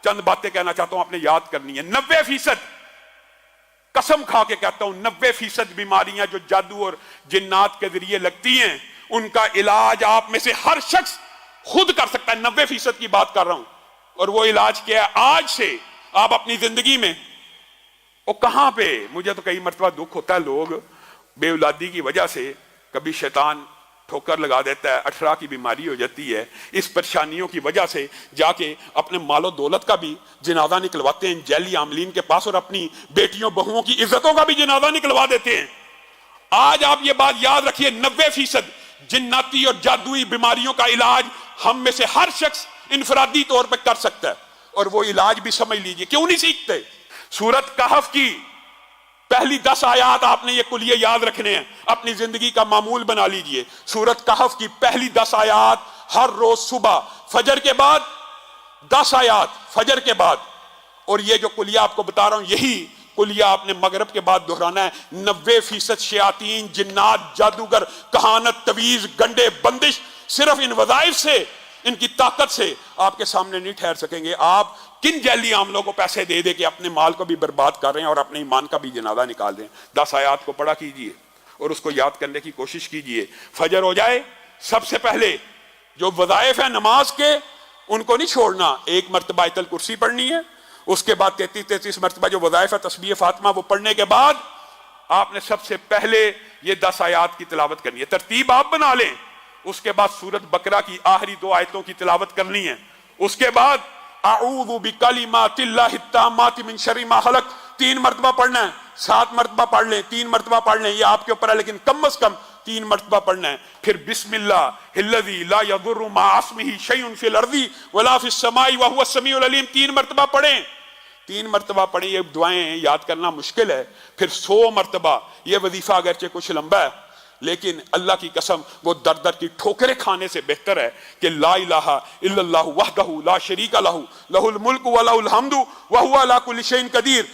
چند باتیں کہنا چاہتا ہوں، آپ نے یاد کرنی ہے۔ 90% قسم کھا کے کہتا ہوں 90% بیماریاں جو جادو اور جنات کے ذریعے لگتی ہیں ان کا علاج آپ میں سے ہر شخص خود کر سکتا ہے۔ 90% کی بات کر رہا ہوں۔ اور وہ علاج کیا ہے؟ آج سے آپ اپنی زندگی میں، وہ کہاں پہ، مجھے تو کئی مرتبہ دکھ ہوتا ہے، لوگ بے اولادی کی وجہ سے کبھی شیطان ٹھوکر لگا دیتا ہے، 18 کی بیماری ہو جاتی ہے، اس پریشانیوں کی وجہ سے جا کے اپنے مال و دولت کا بھی جنازہ نکلواتے ہیں جیلی عاملین کے پاس، اور اپنی بیٹیوں بہوؤں کی عزتوں کا بھی جنازہ نکلوا دیتے ہیں۔ آج آپ یہ بات یاد رکھیے، 90% جناتی اور جادوئی بیماریوں کا علاج ہم میں سے ہر شخص انفرادی طور پہ کر سکتا ہے، اور وہ علاج بھی سمجھ لیجئے۔ کیوں نہیں سیکھتے؟ سورت کہف کی پہلی 10 آیات آپ نے یہ کلیے یاد رکھنے ہیں، اپنی زندگی کا معمول بنا لیجئے۔ سورت کہف کی پہلی 10 آیات ہر روز صبح فجر کے بعد، 10 آیات فجر کے بعد، اور یہ جو کلیہ آپ کو بتا رہا ہوں یہی کلیہ آپ نے مغرب کے بعد دہرانا ہے۔ 90% شیاطین، جنات، جادوگر، کہانت، تویز، گنڈے، بندش صرف ان وظائف سے، ان کی طاقت سے آپ کے سامنے نہیں ٹھہر سکیں گے۔ آپ کن جیلی عاملوں کو پیسے دے دے کے اپنے مال کو بھی برباد کر رہے ہیں اور اپنے ایمان کا بھی جنازہ نکال دیں۔ 10 آیات کو پڑھا کیجئے اور اس کو یاد کرنے کی کوشش کیجئے۔ فجر ہو جائے، سب سے پہلے جو وظائف ہیں نماز کے ان کو نہیں چھوڑنا۔ 1 مرتبہ آیت الکرسی پڑھنی ہے، اس کے بعد 33 مرتبہ جو وظائف ہے تسبیح فاطمہ وہ پڑھنے کے بعد آپ نے سب سے پہلے یہ 10 آیات کی تلاوت کرنی ہے۔ ترتیب آپ بنا لیں۔ اس کے بعد سورت بقرہ کی آخری 2 آیتوں کی تلاوت کرنی ہے۔ اس کے بعد اعوذ بکلمات اللہ التامات من شر ما خلق 3 مرتبہ پڑھنا ہے۔ 7 مرتبہ پڑھ لیں، 3 مرتبہ پڑھ لیں، یہ آپ کے اوپر ہے، لیکن کم از کم 3 مرتبہ پڑھنا ہے۔ پھر بسم اللہ الذی لا یضر مع اسمہ شیء فی الارض ولا فی السماء وهو السمیع العلیم 3 مرتبہ پڑھیں۔ 3 مرتبہ پڑھیں۔ یہ دعائیں یاد کرنا مشکل ہے۔ پھر 100 مرتبہ، یہ وظیفہ اگرچہ کچھ لمبا ہے لیکن اللہ کی قسم وہ در در کی ٹھوکریں کھانے سے بہتر ہے کہ لا الہ الا اللہ وحدہ لا شریک لہ لہ الملک ولہ الحمد وہو علی کل شیء قدیر۔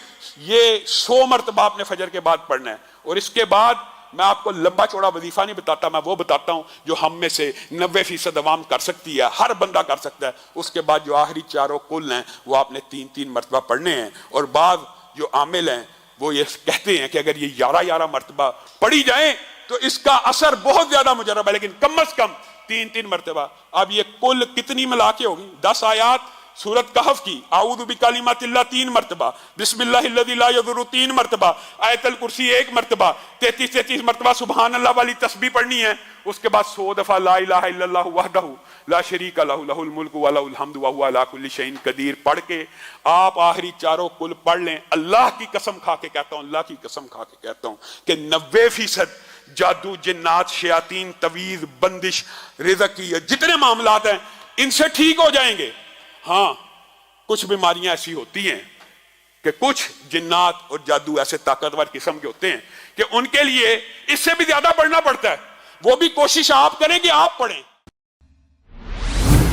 یہ 100 مرتبہ آپ نے فجر کے بعد پڑھنا ہے۔ اور اس کے بعد میں آپ کو لمبا چوڑا وظیفہ نہیں بتاتا، میں وہ بتاتا ہوں جو ہم میں سے 90% عوام کر سکتی ہے، ہر بندہ کر سکتا ہے۔ اس کے بعد جو آخری 4 کل ہیں وہ آپ نے 3 مرتبہ پڑھنے ہیں۔ اور بعض جو عامل ہیں وہ یہ کہتے ہیں کہ اگر یہ 11 مرتبہ پڑھی جائیں تو اس کا اثر بہت زیادہ مجرب ہے، لیکن کم از کم 3 مرتبہ۔ اب یہ کل کتنی ملا کے ہوگی؟ 10 آیات سورت کہف کی، اعوذ بکلمات اللہ 3 مرتبہ، بسم اللہ الذی لا یضر 3 مرتبہ، آیت الکرسی 1 مرتبہ، 33 مرتبہ سبحان اللہ والی تسبیح پڑھنی ہے۔ اس کے بعد 100 دفعہ لا الہ الا اللہ وحدہ لا شریک لہ لہ الملک ولہ الحمد وہو علی کل شیء قدیر پڑھ کے آپ آخری 4 کل پڑھ لیں۔ اللہ کی قسم کھا کے کہتا ہوں، اللہ کی قسم کھا کے کہتا ہوں کہ 90% جادو، جنات، شیاطین، تویز، بندش، رزق کی جتنے معاملات ہیں ان سے ٹھیک ہو جائیں گے۔ ہاں کچھ بیماریاں ایسی ہوتی ہیں کہ کچھ جنات اور جادو ایسے طاقتور قسم کے ہوتے ہیں کہ ان کے لیے اس سے بھی زیادہ پڑھنا پڑتا ہے۔ وہ بھی کوشش آپ کریں کہ آپ پڑھیں۔